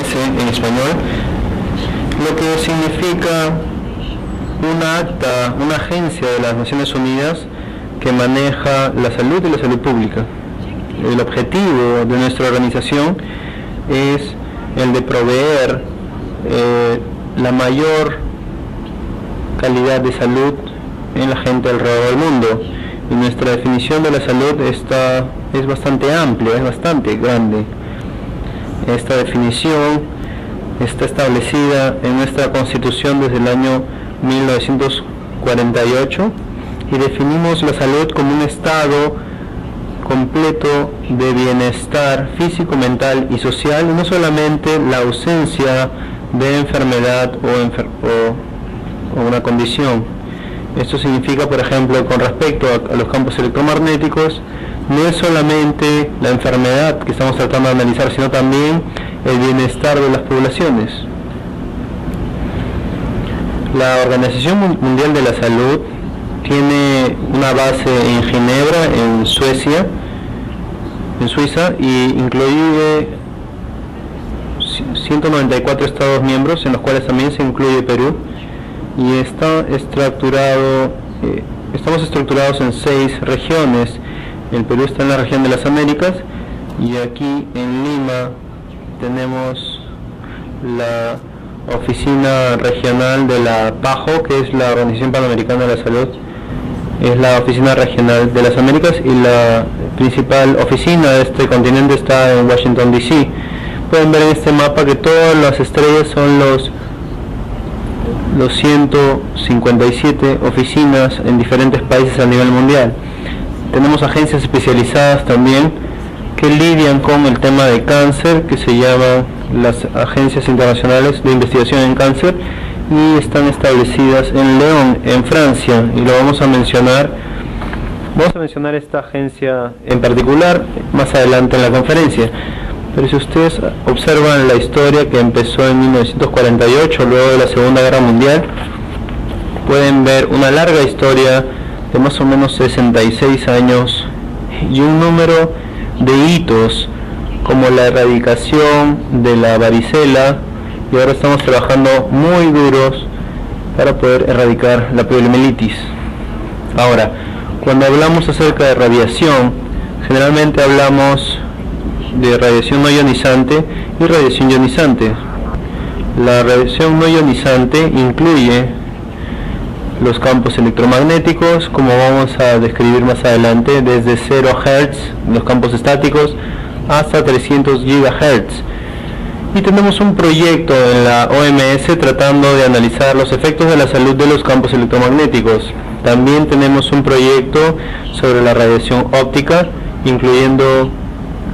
OMS en español, lo que significa una agencia de las Naciones Unidas que maneja la salud y la salud pública. El objetivo de nuestra organización es el de proveer la mayor calidad de salud en la gente alrededor del mundo. Y nuestra definición de la salud es bastante amplia, es bastante grande. Esta definición está establecida en nuestra Constitución desde el año 1948 y definimos la salud como un estado completo de bienestar físico, mental y social, y no solamente la ausencia de enfermedad o una condición. Esto significa, por ejemplo, con respecto a los campos electromagnéticos, no es solamente la enfermedad que estamos tratando de analizar, sino también el bienestar de las poblaciones. La Organización Mundial de la Salud tiene una base en Ginebra, en Suiza, y incluye 194 estados miembros, en los cuales también se incluye Perú, y estamos estructurados en 6 regiones. El Perú está en la región de las Américas, y aquí en Lima tenemos la oficina regional de la PAHO, que es la Organización Panamericana de la Salud. Es la oficina regional de las Américas, y la principal oficina de este continente está en Washington, D.C. Pueden ver en este mapa que todas las estrellas son los 157 oficinas en diferentes países a nivel mundial. Tenemos agencias especializadas también que lidian con el tema de cáncer, que se llaman las Agencias Internacionales de Investigación en Cáncer, y están establecidas en León, en Francia, y lo vamos a mencionar esta agencia en particular más adelante en la conferencia. Pero si ustedes observan la historia que empezó en 1948, luego de la Segunda Guerra Mundial, pueden ver una larga historia de más o menos 66 años y un número de hitos, como la erradicación de la varicela, y ahora estamos trabajando muy duros para poder erradicar la poliomielitis. Ahora, cuando hablamos acerca de radiación, generalmente hablamos de radiación no ionizante y radiación ionizante. La radiación no ionizante incluye los campos electromagnéticos, como vamos a describir más adelante, desde 0 Hz, los campos estáticos, hasta 300 GHz. Y tenemos un proyecto en la OMS tratando de analizar los efectos de la salud de los campos electromagnéticos. También tenemos un proyecto sobre la radiación óptica, incluyendo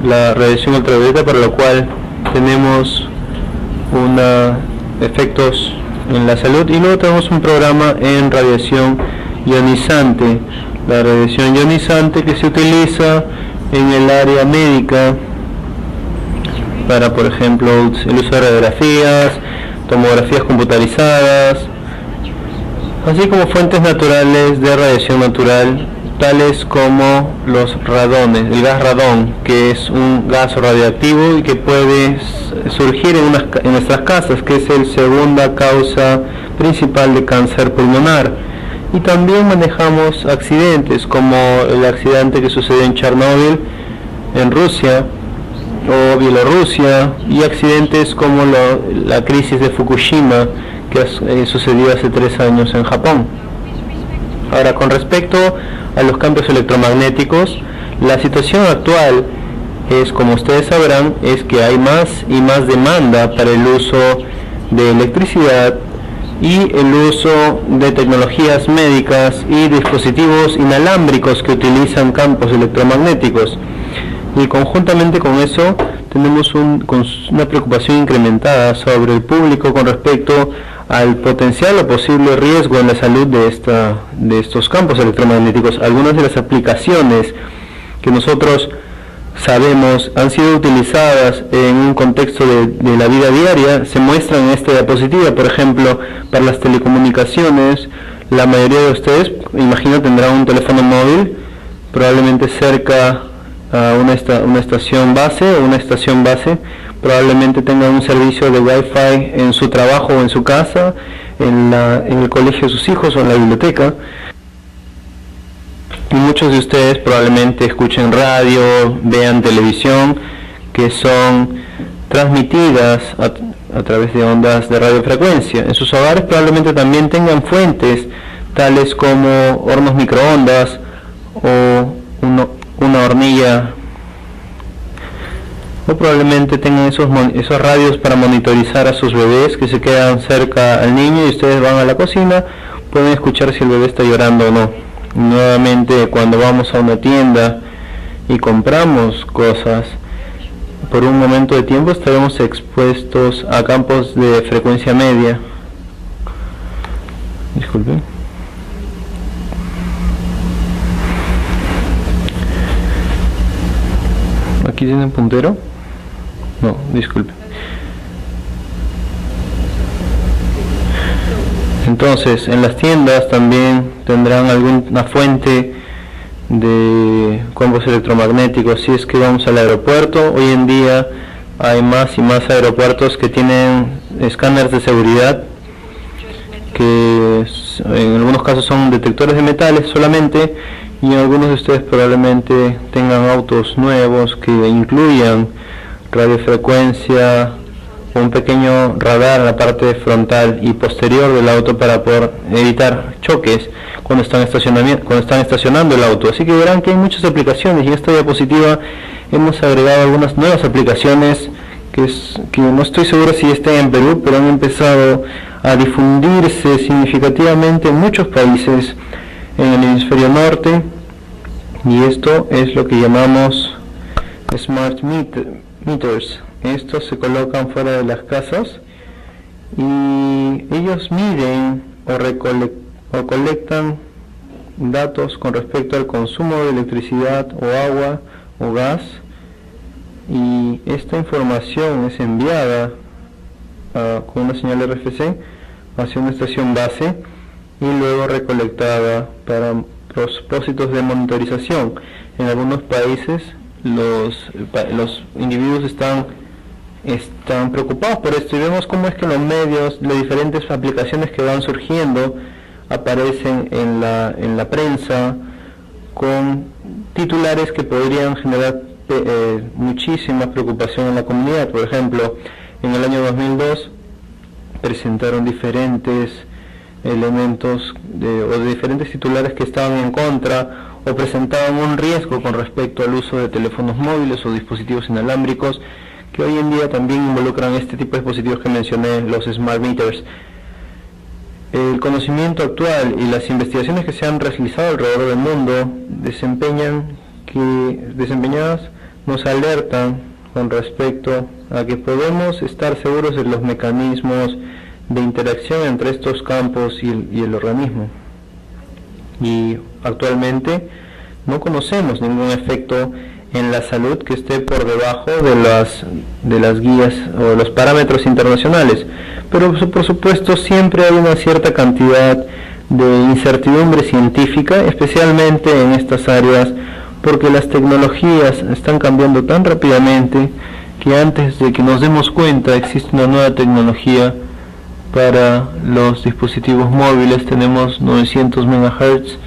la radiación ultravioleta, para lo cual tenemos efectos en la salud. Y luego tenemos un programa en radiación ionizante, la radiación ionizante que se utiliza en el área médica para, por ejemplo, el uso de radiografías, tomografías computarizadas, así como fuentes naturales de radiación natural, tales como los radones, el gas radón, que es un gas radioactivo y que puede surgir en nuestras casas, que es la segunda causa principal de cáncer pulmonar. Y también manejamos accidentes, como el accidente que sucedió en Chernóbil, en Rusia o Bielorrusia, y accidentes como la crisis de Fukushima, que sucedió hace 3 años en Japón. Ahora, con respecto a los campos electromagnéticos, la situación actual es, como ustedes sabrán, es que hay más y más demanda para el uso de electricidad y el uso de tecnologías médicas y dispositivos inalámbricos que utilizan campos electromagnéticos. Y conjuntamente con eso tenemos una preocupación incrementada sobre el público con respecto al potencial o posible riesgo en la salud de estos campos electromagnéticos. Algunas de las aplicaciones que nosotros sabemos han sido utilizadas en un contexto de la vida diaria se muestran en esta diapositiva. Por ejemplo, para las telecomunicaciones, la mayoría de ustedes, imagino, tendrán un teléfono móvil, probablemente cerca a una estación base o una estación base, probablemente tengan un servicio de Wi-Fi en su trabajo o en su casa, en el colegio de sus hijos o en la biblioteca. Y muchos de ustedes probablemente escuchen radio, vean televisión, que son transmitidas a través de ondas de radiofrecuencia. En sus hogares probablemente también tengan fuentes tales como hornos microondas o una hornilla, o probablemente tengan esos radios para monitorizar a sus bebés que se quedan cerca al niño, y ustedes van a la cocina, pueden escuchar si el bebé está llorando o no. Nuevamente, cuando vamos a una tienda y compramos cosas, por un momento de tiempo estaremos expuestos a campos de frecuencia media. Disculpen. ¿Aquí tiene un puntero? No, disculpe. Entonces, en las tiendas también tendrán alguna fuente de campos electromagnéticos. Si es que vamos al aeropuerto, hoy en día hay más y más aeropuertos que tienen escáneres de seguridad, que en algunos casos son detectores de metales solamente, y algunos de ustedes probablemente tengan autos nuevos que incluyan radiofrecuencia, un pequeño radar en la parte frontal y posterior del auto para poder evitar choques cuando están estacionando el auto. Así que verán que hay muchas aplicaciones, y en esta diapositiva hemos agregado algunas nuevas aplicaciones que no estoy seguro si estén en Perú, pero han empezado a difundirse significativamente en muchos países en el hemisferio norte, y esto es lo que llamamos Smart Meters. Estos se colocan fuera de las casas y ellos miden o colectan datos con respecto al consumo de electricidad o agua o gas, y esta información es enviada con una señal RFC hacia una estación base y luego recolectada para propósitos de monitorización. En algunos países los individuos están preocupados por esto, y vemos cómo es que los medios, las diferentes aplicaciones que van surgiendo, aparecen en la prensa con titulares que podrían generar muchísima preocupación en la comunidad. Por ejemplo, en el año 2002 presentaron diferentes elementos o diferentes titulares que estaban en contra o presentaban un riesgo con respecto al uso de teléfonos móviles o dispositivos inalámbricos, que hoy en día también involucran este tipo de dispositivos que mencioné, los smart meters. El conocimiento actual y las investigaciones que se han realizado alrededor del mundo desempeñadas nos alertan con respecto a que podemos estar seguros de los mecanismos de interacción entre estos campos y el organismo. Y actualmente no conocemos ningún efecto en la salud que esté por debajo de las guías o los parámetros internacionales, pero por supuesto siempre hay una cierta cantidad de incertidumbre científica, especialmente en estas áreas, porque las tecnologías están cambiando tan rápidamente que antes de que nos demos cuenta existe una nueva tecnología para los dispositivos móviles. Tenemos 900 MHz,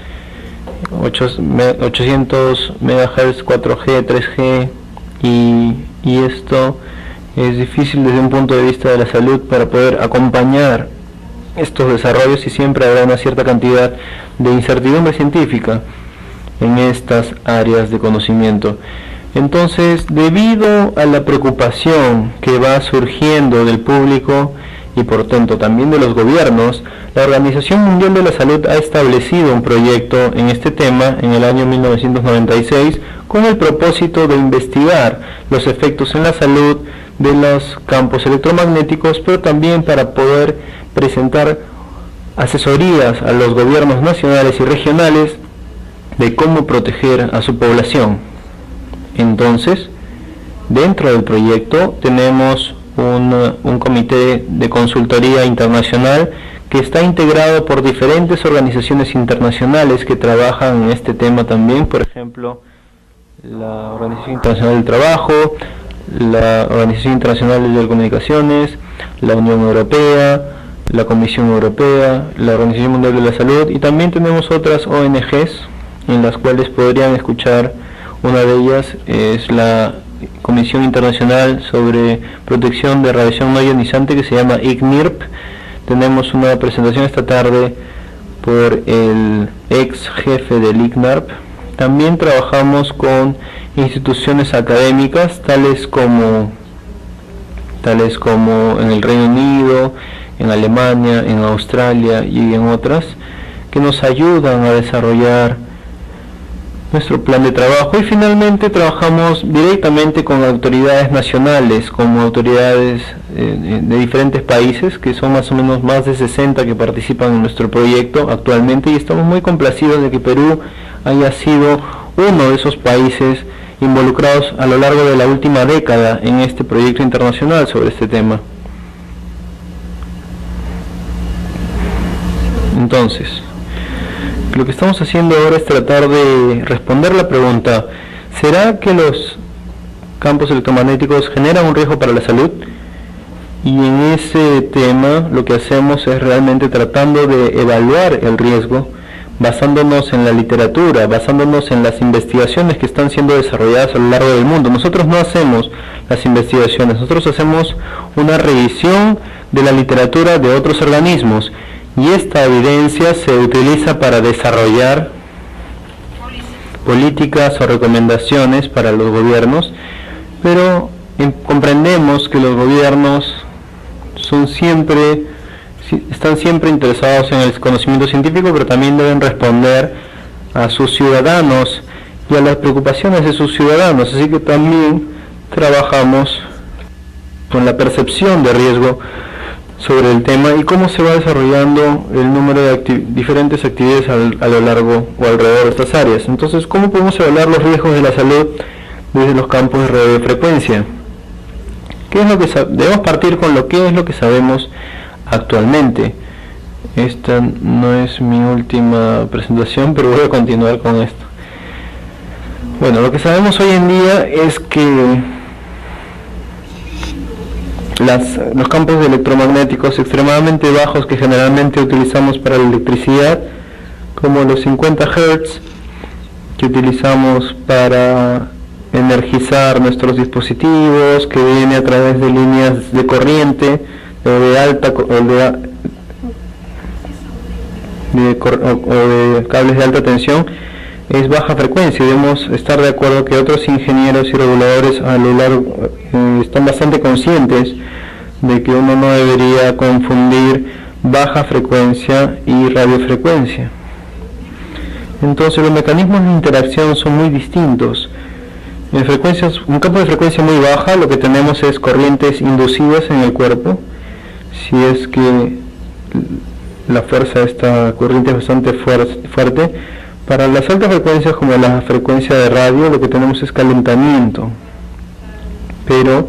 800 MHz, 4G, 3G, y esto es difícil desde un punto de vista de la salud para poder acompañar estos desarrollos, y siempre habrá una cierta cantidad de incertidumbre científica en estas áreas de conocimiento. Entonces, debido a la preocupación que va surgiendo del público y por tanto también de los gobiernos, la Organización Mundial de la Salud ha establecido un proyecto en este tema en el año 1996 con el propósito de investigar los efectos en la salud de los campos electromagnéticos, pero también para poder presentar asesorías a los gobiernos nacionales y regionales de cómo proteger a su población. Entonces, dentro del proyecto tenemos un comité de consultoría internacional que está integrado por diferentes organizaciones internacionales que trabajan en este tema también, por ejemplo, la Organización Internacional del Trabajo, la Organización Internacional de Telecomunicaciones, la Unión Europea, la Comisión Europea, la Organización Mundial de la Salud, y también tenemos otras ONGs en las cuales podrían escuchar. Una de ellas es la Comisión Internacional sobre Protección de Radiación No Ionizante, que se llama ICNIRP. Tenemos una presentación esta tarde por el ex jefe del ICNIRP. También trabajamos con instituciones académicas tales como en el Reino Unido, en Alemania, en Australia y en otras, que nos ayudan a desarrollar nuestro plan de trabajo. Y finalmente trabajamos directamente con autoridades nacionales, como autoridades de diferentes países, que son más o menos más de 60 que participan en nuestro proyecto actualmente, y estamos muy complacidos de que Perú haya sido uno de esos países involucrados a lo largo de la última década en este proyecto internacional sobre este tema. Entonces, lo que estamos haciendo ahora es tratar de responder la pregunta: ¿será que los campos electromagnéticos generan un riesgo para la salud? Y en ese tema lo que hacemos es realmente tratando de evaluar el riesgo, basándonos en la literatura, basándonos en las investigaciones que están siendo desarrolladas a lo largo del mundo. Nosotros no hacemos las investigaciones, nosotros hacemos una revisión de la literatura de otros organismos, y esta evidencia se utiliza para desarrollar políticas o recomendaciones para los gobiernos, pero comprendemos que los gobiernos están siempre interesados en el conocimiento científico, pero también deben responder a sus ciudadanos y a las preocupaciones de sus ciudadanos, así que también trabajamos con la percepción de riesgo sobre el tema y cómo se va desarrollando el número de diferentes actividades a lo largo o alrededor de estas áreas. Entonces, ¿cómo podemos evaluar los riesgos de la salud desde los campos de radiofrecuencia? ¿Qué es lo que debemos partir con lo que es lo que sabemos actualmente? Esta no es mi última presentación, pero voy a continuar con esto. Bueno, lo que sabemos hoy en día es que los campos electromagnéticos extremadamente bajos que generalmente utilizamos para la electricidad, como los 50 Hz que utilizamos para energizar nuestros dispositivos, que viene a través de líneas de corriente o de cables de alta tensión, es baja frecuencia. Debemos estar de acuerdo que otros ingenieros y reguladores a lo largo están bastante conscientes de que uno no debería confundir baja frecuencia y radiofrecuencia. Entonces los mecanismos de interacción son muy distintos. En un campo de frecuencia muy baja, lo que tenemos es corrientes inducidas en el cuerpo. Si es que la fuerza de esta corriente es bastante fuerte. Para las altas frecuencias, como la frecuencia de radio, lo que tenemos es calentamiento. Pero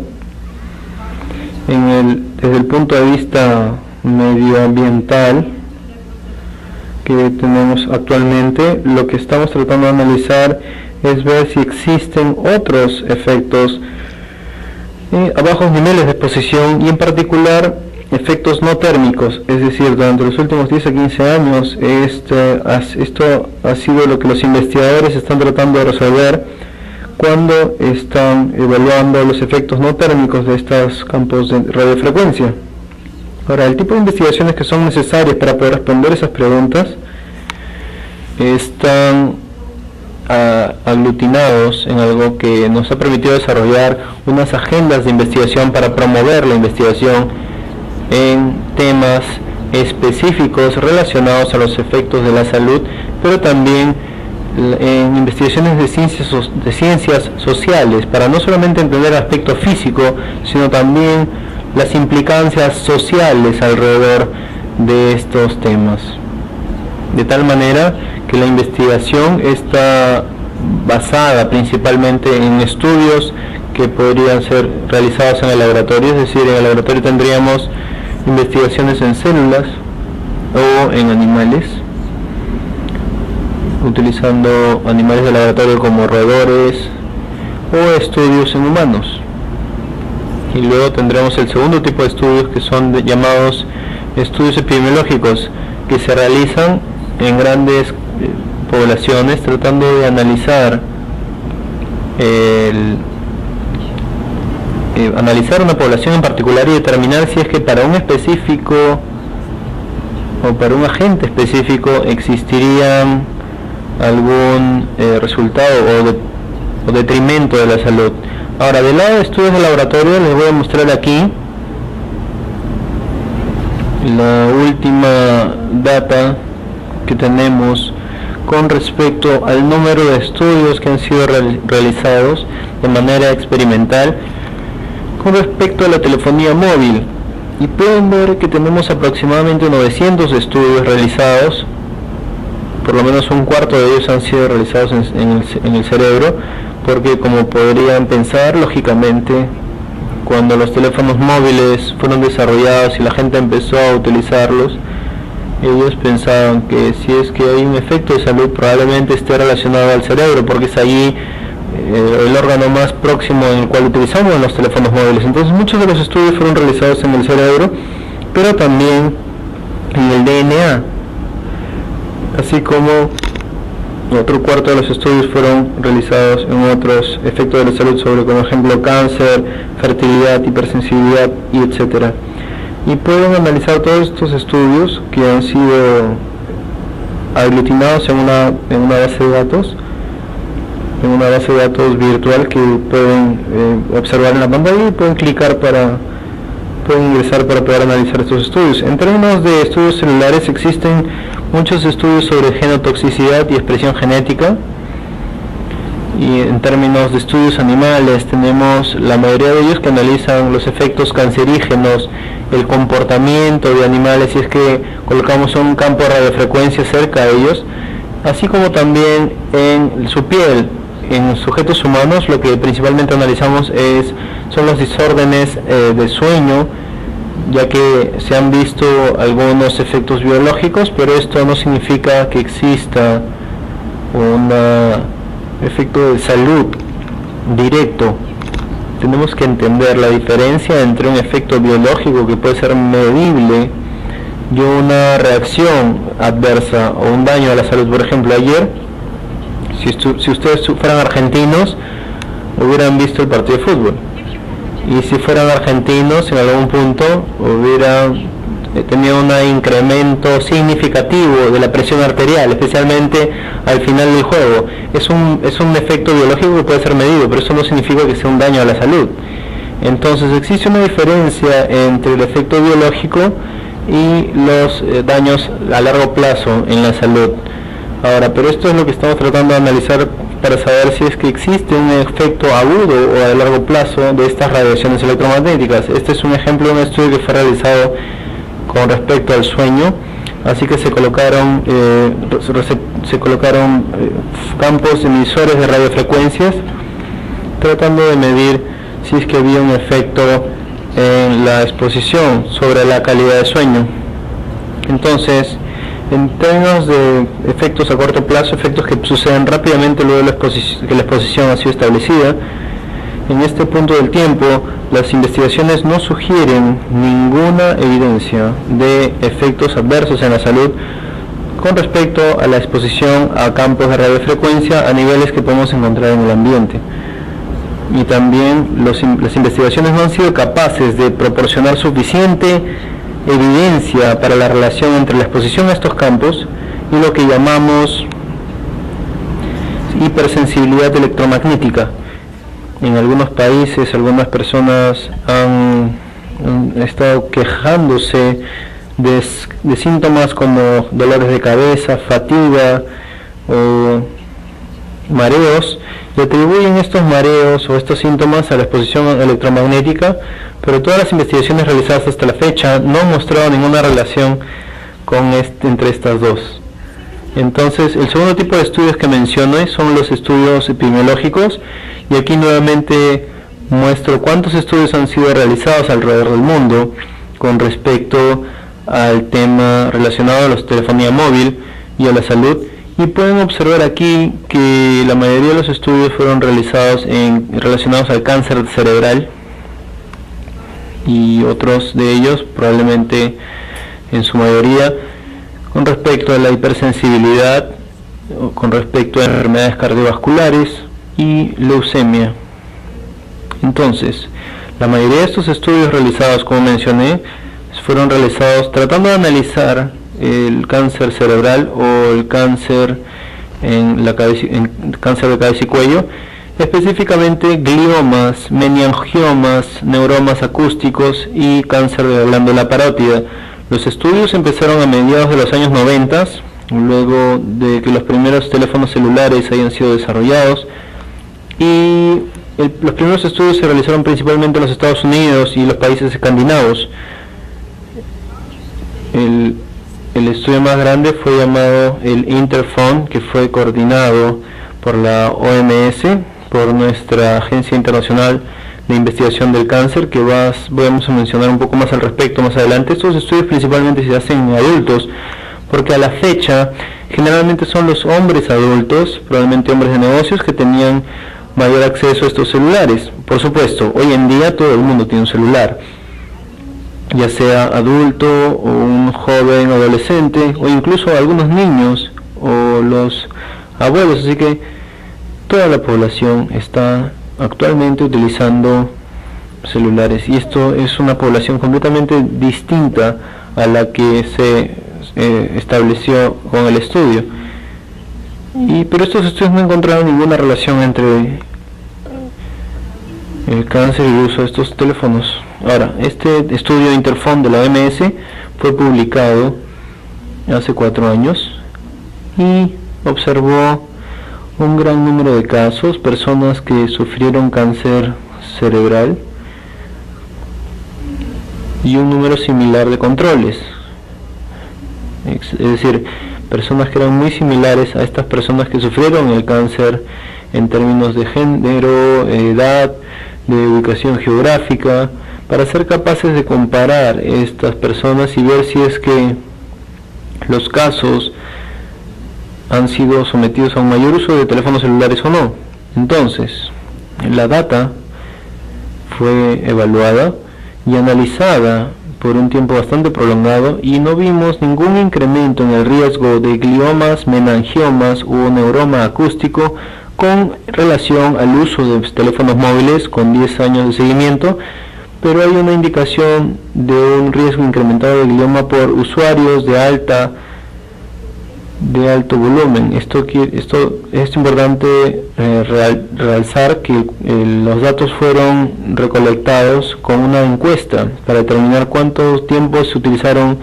desde el punto de vista medioambiental que tenemos actualmente, lo que estamos tratando de analizar es ver si existen otros efectos a bajos niveles de exposición, y en particular efectos no térmicos, es decir, durante los últimos 10 a 15 años esto ha sido lo que los investigadores están tratando de resolver cuando están evaluando los efectos no térmicos de estos campos de radiofrecuencia. Ahora, el tipo de investigaciones que son necesarias para poder responder esas preguntas están aglutinados en algo que nos ha permitido desarrollar unas agendas de investigación para promover la investigación en temas específicos relacionados a los efectos de la salud, pero también en investigaciones de ciencias sociales, para no solamente entender el aspecto físico, sino también las implicancias sociales alrededor de estos temas. De tal manera que la investigación está basada principalmente en estudios que podrían ser realizados en el laboratorio, es decir, en el laboratorio tendríamos investigaciones en células o en animales, utilizando animales de laboratorio como roedores, o estudios en humanos. Y luego tendremos el segundo tipo de estudios, que son llamados estudios epidemiológicos, que se realizan en grandes poblaciones, tratando de analizar analizar una población en particular y determinar si es que para un específico o para un agente específico existiría algún resultado o detrimento de la salud. Ahora, del lado de estudios de laboratorio, les voy a mostrar aquí la última data que tenemos con respecto al número de estudios que han sido realizados de manera experimental con respecto a la telefonía móvil. Y pueden ver que tenemos aproximadamente 900 estudios realizados, por lo menos un cuarto de ellos han sido realizados en el cerebro, porque como podrían pensar, lógicamente, cuando los teléfonos móviles fueron desarrollados y la gente empezó a utilizarlos, ellos pensaban que si es que hay un efecto de salud, probablemente esté relacionado al cerebro, porque es allí el órgano más próximo en el cual utilizamos los teléfonos móviles. Entonces muchos de los estudios fueron realizados en el cerebro, pero también en el DNA, así como otro cuarto de los estudios fueron realizados en otros efectos de la salud, sobre como ejemplo cáncer, fertilidad, hipersensibilidad y etcétera. Y pueden analizar todos estos estudios que han sido aglutinados en una base de datos, virtual, que pueden observar en la pantalla y pueden clicar pueden ingresar para poder analizar estos estudios. En términos de estudios celulares, existen muchos estudios sobre genotoxicidad y expresión genética, y en términos de estudios animales tenemos la mayoría de ellos que analizan los efectos cancerígenos, el comportamiento de animales si es que colocamos un campo de radiofrecuencia cerca de ellos, así como también en su piel. En sujetos humanos lo que principalmente analizamos son los desórdenes de sueño, ya que se han visto algunos efectos biológicos, pero esto no significa que exista un efecto de salud directo. Tenemos que entender la diferencia entre un efecto biológico que puede ser medible y una reacción adversa o un daño a la salud. Por ejemplo, ayer, si ustedes fueran argentinos, hubieran visto el partido de fútbol, y si fueran argentinos en algún punto hubieran tenido un incremento significativo de la presión arterial, especialmente al final del juego. Es un efecto biológico que puede ser medido, pero eso no significa que sea un daño a la salud. Entonces existe una diferencia entre el efecto biológico y los daños a largo plazo en la salud. Ahora, pero esto es lo que estamos tratando de analizar para saber si es que existe un efecto agudo o a largo plazo de estas radiaciones electromagnéticas. Este es un ejemplo de un estudio que fue realizado con respecto al sueño, así que se colocaron campos emisores de radiofrecuencias, tratando de medir si es que había un efecto en la exposición sobre la calidad de sueño. Entonces, en términos de efectos a corto plazo, efectos que suceden rápidamente luego de que la exposición ha sido establecida, en este punto del tiempo las investigaciones no sugieren ninguna evidencia de efectos adversos en la salud con respecto a la exposición a campos de radiofrecuencia a niveles que podemos encontrar en el ambiente. Y también las investigaciones no han sido capaces de proporcionar suficiente evidencia para la relación entre la exposición a estos campos y lo que llamamos hipersensibilidad electromagnética. En algunos países, algunas personas han estado quejándose de síntomas como dolores de cabeza, fatiga o mareos, y atribuyen estos mareos o estos síntomas a la exposición electromagnética, pero todas las investigaciones realizadas hasta la fecha no han mostrado ninguna relación entre estas dos. Entonces, el segundo tipo de estudios que mencioné son los estudios epidemiológicos, y aquí nuevamente muestro cuántos estudios han sido realizados alrededor del mundo con respecto al tema relacionado a la telefonía móvil y a la salud. Y pueden observar aquí que la mayoría de los estudios fueron realizados relacionados al cáncer cerebral, y otros de ellos, probablemente en su mayoría, con respecto a la hipersensibilidad, con respecto a enfermedades cardiovasculares y leucemia. Entonces, la mayoría de estos estudios realizados, como mencioné, fueron realizados tratando de analizar el cáncer cerebral o el cáncer cáncer de cabeza y cuello, específicamente gliomas, meningiomas, neuromas acústicos y cáncer de la glándula parótida. Los estudios empezaron a mediados de los años 90, luego de que los primeros teléfonos celulares hayan sido desarrollados, y los primeros estudios se realizaron principalmente en los Estados Unidos y los países escandinavos. El estudio más grande fue llamado el Interphone, que fue coordinado por la OMS, por nuestra Agencia Internacional de Investigación del Cáncer, que vamos a mencionar un poco más al respecto más adelante. Estos estudios principalmente se hacen en adultos, porque a la fecha generalmente son los hombres adultos, probablemente hombres de negocios, que tenían mayor acceso a estos celulares. Por supuesto, hoy en día todo el mundo tiene un celular, ya sea adulto o un joven adolescente o incluso algunos niños o los abuelos, así que toda la población está actualmente utilizando celulares, y esto es una población completamente distinta a la que se estableció con el estudio. Pero estos estudios no encontraron ninguna relación entre el cáncer y el uso de estos teléfonos. Ahora, este estudio Interphone de la OMS fue publicado hace 4 años y observó un gran número de casos, personas que sufrieron cáncer cerebral y un número similar de controles, es decir, personas que eran muy similares a estas personas que sufrieron el cáncer en términos de género, edad, de ubicación geográfica, para ser capaces de comparar estas personas y ver si es que los casos han sido sometidos a un mayor uso de teléfonos celulares o no. Entonces, la data fue evaluada y analizada por un tiempo bastante prolongado, y no vimos ningún incremento en el riesgo de gliomas, meningiomas o neuroma acústico con relación al uso de teléfonos móviles con 10 años de seguimiento, pero hay una indicación de un riesgo incrementado de glioma por usuarios de alto volumen. Esto es importante realzar que los datos fueron recolectados con una encuesta para determinar cuánto tiempo se utilizaron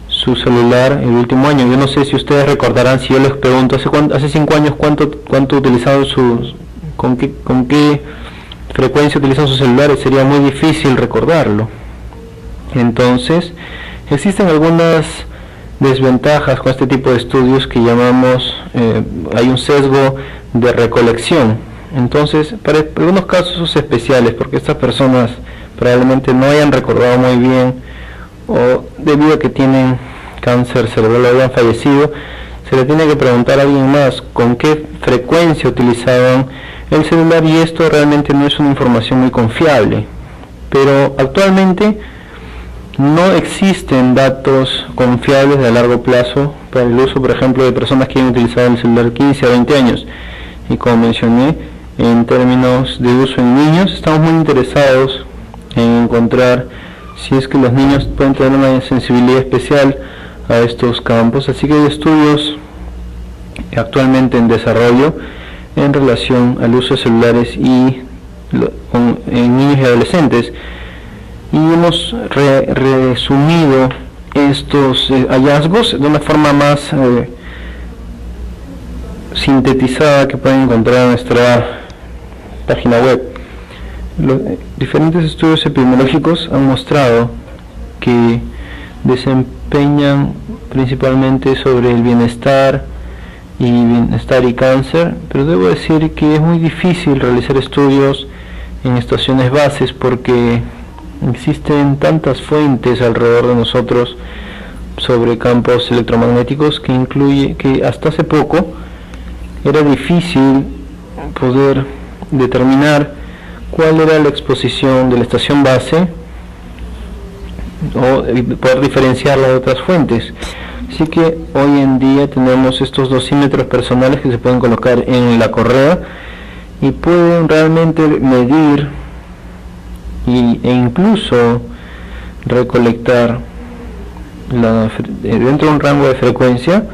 su celular el último año. Yo no sé si ustedes recordarán, si yo les pregunto hace 5 años cuánto utilizaron con qué frecuencia utilizan sus celulares, sería muy difícil recordarlo. Entonces, existen algunas desventajas con este tipo de estudios que llamamos, hay un sesgo de recolección. Entonces, para algunos casos especiales, porque estas personas probablemente no hayan recordado muy bien, o debido a que tienen cáncer cerebral o hayan fallecido, se le tiene que preguntar a alguien más con qué frecuencia utilizaban el celular, y esto realmente no es una información muy confiable. Pero actualmente no existen datos confiables de largo plazo para el uso, por ejemplo, de personas que han utilizado el celular 15 a 20 años. Y como mencioné, en términos de uso en niños, estamos muy interesados en encontrar si es que los niños pueden tener una sensibilidad especial a estos campos. Así que hay estudios actualmente en desarrollo en relación al uso de celulares en niños y adolescentes. Y hemos resumido estos hallazgos de una forma más sintetizada que pueden encontrar en nuestra página web. Los diferentes estudios epidemiológicos han mostrado que desempeñan principalmente sobre el bienestar y cáncer, pero debo decir que es muy difícil realizar estudios en estaciones bases porque existen tantas fuentes alrededor de nosotros sobre campos electromagnéticos que hasta hace poco era difícil poder determinar cuál era la exposición de la estación base o poder diferenciarla de otras fuentes. Así que hoy en día tenemos estos dosímetros personales que se pueden colocar en la correa y pueden realmente medir e incluso recolectar dentro de un rango de frecuencia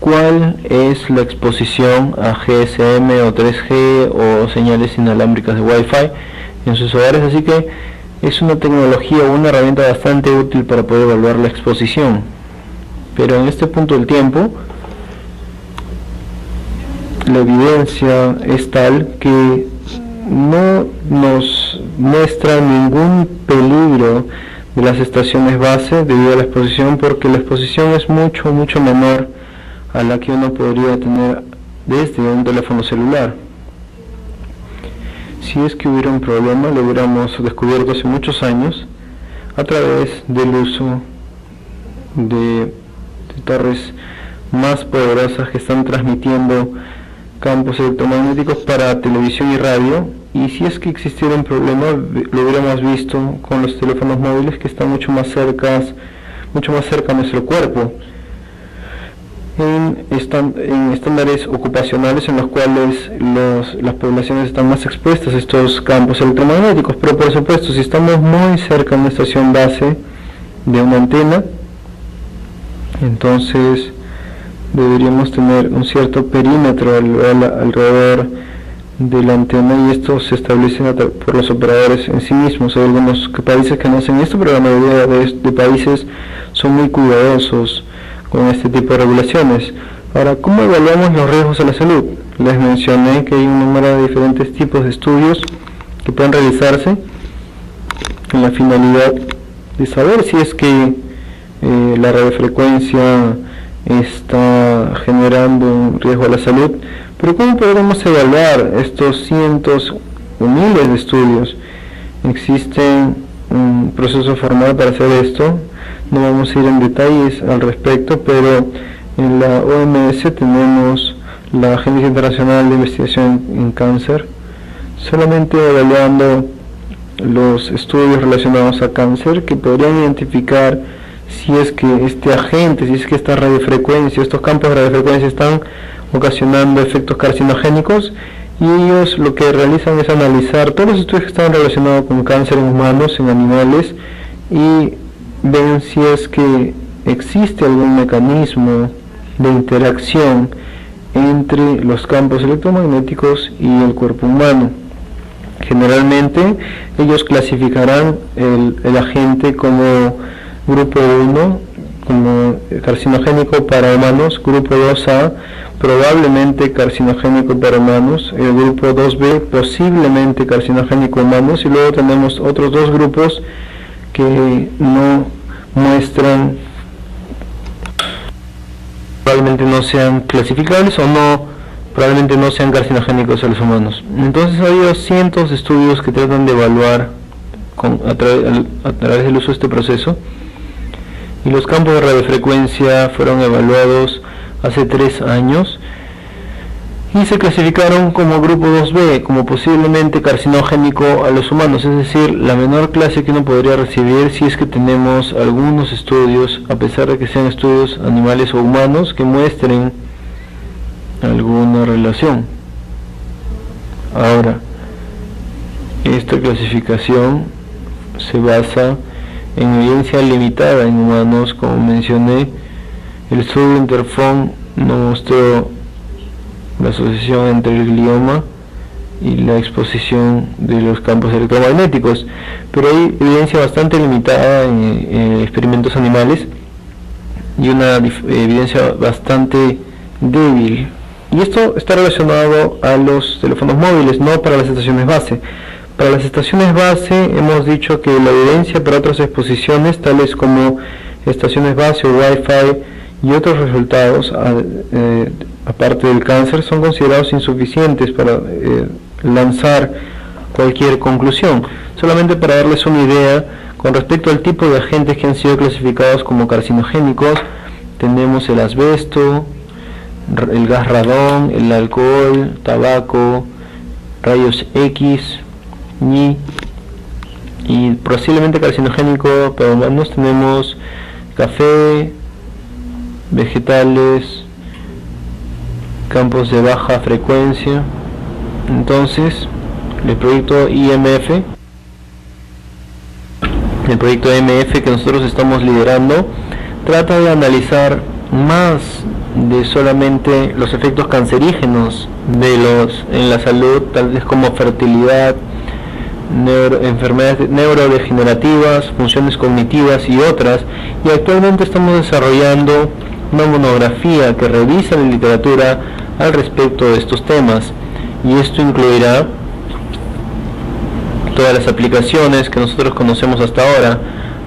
cuál es la exposición a GSM o 3G o señales inalámbricas de Wi-Fi en sus hogares. Así que es una tecnología o una herramienta bastante útil para poder evaluar la exposición. Pero en este punto del tiempo la evidencia es tal que no nos muestra ningún peligro de las estaciones base debido a la exposición, porque la exposición es mucho menor a la que uno podría tener desde un teléfono celular. Si es que hubiera un problema, lo hubiéramos descubierto hace muchos años a través del uso de torres más poderosas que están transmitiendo campos electromagnéticos para televisión y radio, y si es que existiera un problema lo hubiéramos visto con los teléfonos móviles que están mucho más cerca a nuestro cuerpo, en estándares ocupacionales en los cuales las poblaciones están más expuestas a estos campos electromagnéticos. Pero por supuesto, si estamos muy cerca de una estación base de una antena, entonces deberíamos tener un cierto perímetro alrededor de la antena, y esto se establece por los operadores en sí mismos. Hay algunos países que no hacen esto, pero la mayoría de países son muy cuidadosos con este tipo de regulaciones. Ahora, ¿cómo evaluamos los riesgos a la salud? Les mencioné que hay un número de diferentes tipos de estudios que pueden realizarse con la finalidad de saber si es que la radiofrecuencia está generando un riesgo a la salud. Pero ¿cómo podemos evaluar estos cientos o miles de estudios? Existe un proceso formal para hacer esto. No vamos a ir en detalles al respecto, pero en la OMS tenemos la Agencia Internacional de Investigación en Cáncer. Solamente evaluando los estudios relacionados a cáncer, que podrían identificar si es que este agente, si es que esta radiofrecuencia, estos campos de radiofrecuencia están ocasionando efectos carcinogénicos, y ellos lo que realizan es analizar todos los estudios que están relacionados con cáncer en humanos, en animales, y ven si es que existe algún mecanismo de interacción entre los campos electromagnéticos y el cuerpo humano. Generalmente ellos clasificarán el agente como grupo 1, como carcinogénico para humanos, grupo 2A, probablemente carcinogénico para humanos, el grupo 2B, posiblemente carcinogénico humanos, y luego tenemos otros dos grupos que no muestran, probablemente no sean clasificables o probablemente no sean carcinogénicos a los humanos. Entonces ha habido cientos de estudios que tratan de evaluar a través del uso de este proceso, y los campos de radiofrecuencia fueron evaluados hace 3 años y se clasificaron como grupo 2B, como posiblemente carcinogénico a los humanos, es decir, la menor clase que uno podría recibir si es que tenemos algunos estudios, a pesar de que sean estudios animales o humanos, que muestren alguna relación. Ahora, esta clasificación se basa en evidencia limitada en humanos. Como mencioné, el estudio Interphone no mostró la asociación entre el glioma y la exposición de los campos electromagnéticos, pero hay evidencia bastante limitada en experimentos animales y una evidencia bastante débil, y esto está relacionado a los teléfonos móviles, no para las estaciones base. Para las estaciones base hemos dicho que la evidencia para otras exposiciones, tales como estaciones base o Wi-Fi y otros resultados, aparte del cáncer, son considerados insuficientes para lanzar cualquier conclusión. Solamente para darles una idea, con respecto al tipo de agentes que han sido clasificados como carcinogénicos, tenemos el asbesto, el gas radón, el alcohol, tabaco, rayos X, y y posiblemente carcinogénico para humanos. Tenemos café, vegetales, campos de baja frecuencia. Entonces, el proyecto IMF, el proyecto MF que nosotros estamos liderando, trata de analizar más de solamente los efectos cancerígenos en la salud, tal vez como fertilidad, enfermedades neurodegenerativas, funciones cognitivas y otras, y actualmente estamos desarrollando una monografía que revisa la literatura al respecto de estos temas, y esto incluirá todas las aplicaciones que nosotros conocemos hasta ahora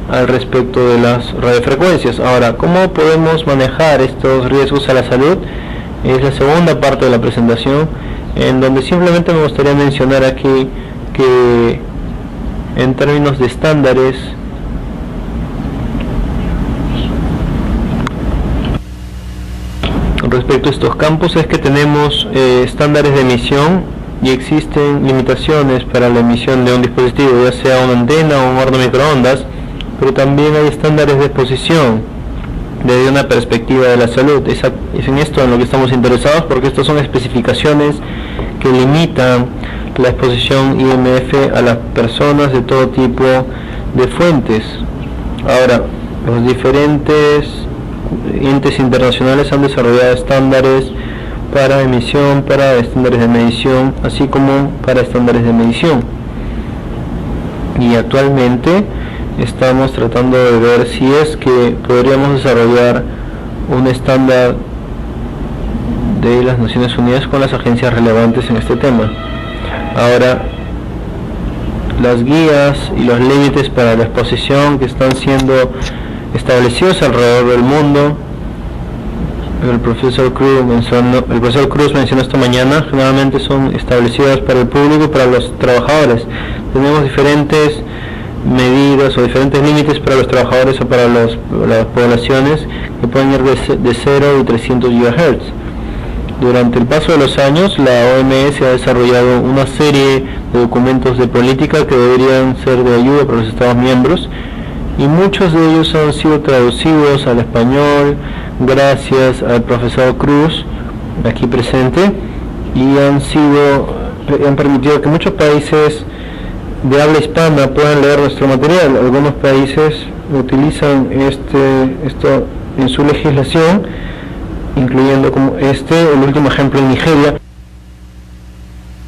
al respecto de las radiofrecuencias. Ahora, ¿cómo podemos manejar estos riesgos a la salud? Es la segunda parte de la presentación, en donde simplemente me gustaría mencionar aquí que en términos de estándares, respecto a estos campos, es que tenemos estándares de emisión, y existen limitaciones para la emisión de un dispositivo, ya sea una antena o un horno microondas, pero también hay estándares de exposición desde una perspectiva de la salud. Es en esto en lo que estamos interesados, porque estas son especificaciones que limitan la exposición IMF a las personas de todo tipo de fuentes. Ahora, los diferentes entes internacionales han desarrollado estándares para emisión, para estándares de medición, así como para estándares de medición. Y actualmente estamos tratando de ver si es que podríamos desarrollar un estándar de las Naciones Unidas con las agencias relevantes en este tema. Ahora, las guías y los límites para la exposición que están siendo establecidos alrededor del mundo, el profesor Cruz mencionó esta mañana, generalmente son establecidas para el público y para los trabajadores. Tenemos diferentes medidas o diferentes límites para los trabajadores o para las poblaciones, que pueden ir de 0 y 300 GHz. Durante el paso de los años, la OMS ha desarrollado una serie de documentos de política que deberían ser de ayuda para los Estados miembros, y muchos de ellos han sido traducidos al español gracias al profesor Cruz aquí presente, y han permitido que muchos países de habla hispana puedan leer nuestro material. Algunos países utilizan esto en su legislación, incluyendo como el último ejemplo en Nigeria,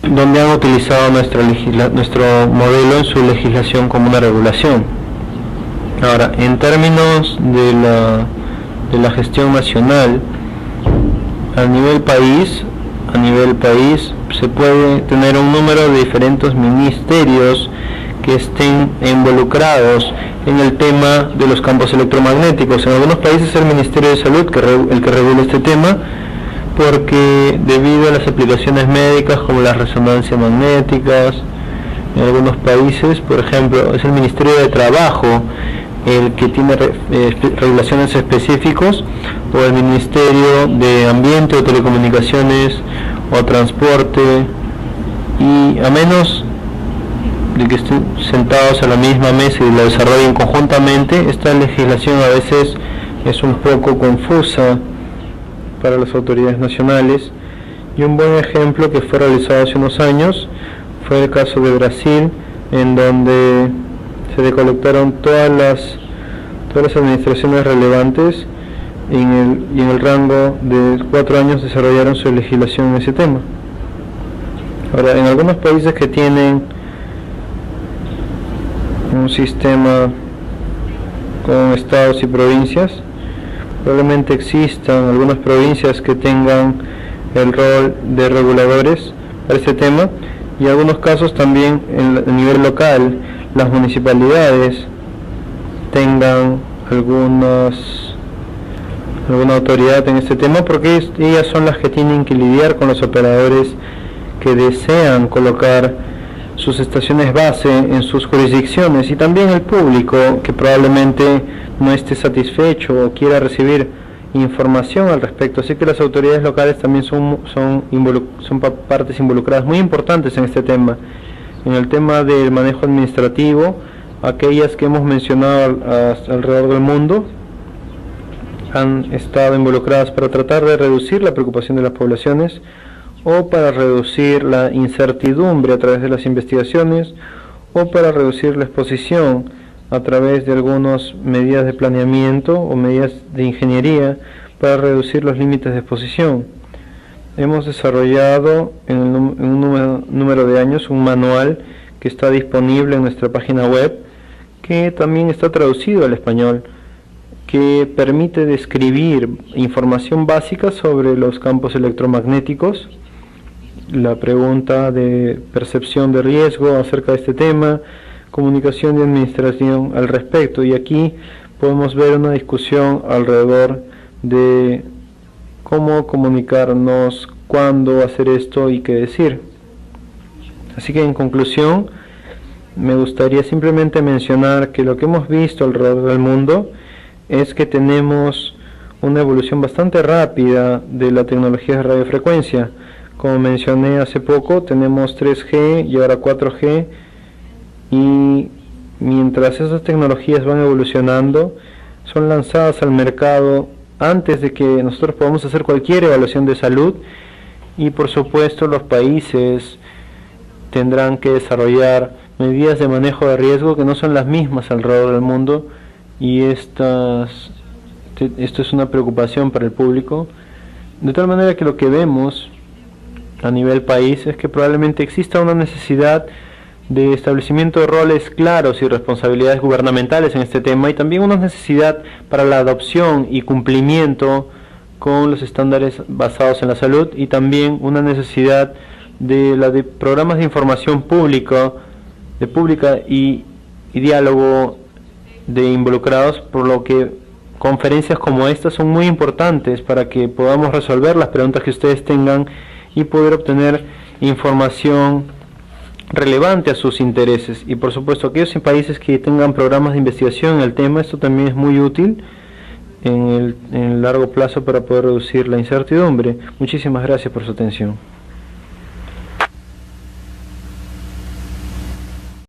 donde han utilizado nuestro modelo en su legislación como una regulación. Ahora, en términos de la gestión nacional, a nivel país se puede tener un número de diferentes ministerios que estén involucrados en el tema de los campos electromagnéticos. En algunos países el Ministerio de Salud el que regula este tema, porque debido a las aplicaciones médicas como las resonancias magnéticas, en algunos países, por ejemplo, es el Ministerio de Trabajo el que tiene regulaciones específicas, o el Ministerio de Ambiente o Telecomunicaciones o Transporte, y a menos de que estén sentados a la misma mesa y lo desarrollen conjuntamente, esta legislación a veces es un poco confusa para las autoridades nacionales. Y un buen ejemplo que fue realizado hace unos años fue el caso de Brasil, en donde se recolectaron todas las administraciones relevantes, y en el rango de 4 años desarrollaron su legislación en ese tema. Ahora, en algunos países que tienen un sistema con estados y provincias, probablemente existan algunas provincias que tengan el rol de reguladores para este tema, y en algunos casos también a nivel local las municipalidades tengan alguna autoridad en este tema, porque ellas son las que tienen que lidiar con los operadores que desean colocar sus estaciones base en sus jurisdicciones, y también el público que probablemente no esté satisfecho o quiera recibir información al respecto. Así que las autoridades locales también son partes involucradas muy importantes en este tema. En el tema del manejo administrativo, aquellas que hemos mencionado alrededor del mundo han estado involucradas para tratar de reducir la preocupación de las poblaciones o para reducir la incertidumbre a través de las investigaciones o para reducir la exposición a través de algunas medidas de planeamiento o medidas de ingeniería para reducir los límites de exposición. Hemos desarrollado en un número de años un manual que está disponible en nuestra página web, que también está traducido al español, que permite describir información básica sobre los campos electromagnéticos, la pregunta de percepción de riesgo acerca de este tema, comunicación y administración al respecto. Y aquí podemos ver una discusión alrededor de cómo comunicarnos, cuándo hacer esto y qué decir. Así que en conclusión, me gustaría simplemente mencionar que lo que hemos visto alrededor del mundo es que tenemos una evolución bastante rápida de la tecnología de radiofrecuencia. Como mencioné hace poco, tenemos 3G y ahora 4G, y mientras esas tecnologías van evolucionando, son lanzadas al mercado antes de que nosotros podamos hacer cualquier evaluación de salud, y por supuesto los países tendrán que desarrollar medidas de manejo de riesgo que no son las mismas alrededor del mundo, y esto es una preocupación para el público, de tal manera que lo que vemos a nivel país es que probablemente exista una necesidad de establecimiento de roles claros y responsabilidades gubernamentales en este tema, y también una necesidad para la adopción y cumplimiento con los estándares basados en la salud, y también una necesidad de programas de información pública y diálogo de involucrados, por lo que conferencias como esta son muy importantes para que podamos resolver las preguntas que ustedes tengan y poder obtener información relevante a sus intereses. Y por supuesto, aquellos países que tengan programas de investigación en el tema, esto también es muy útil en el largo plazo para poder reducir la incertidumbre. Muchísimas gracias por su atención.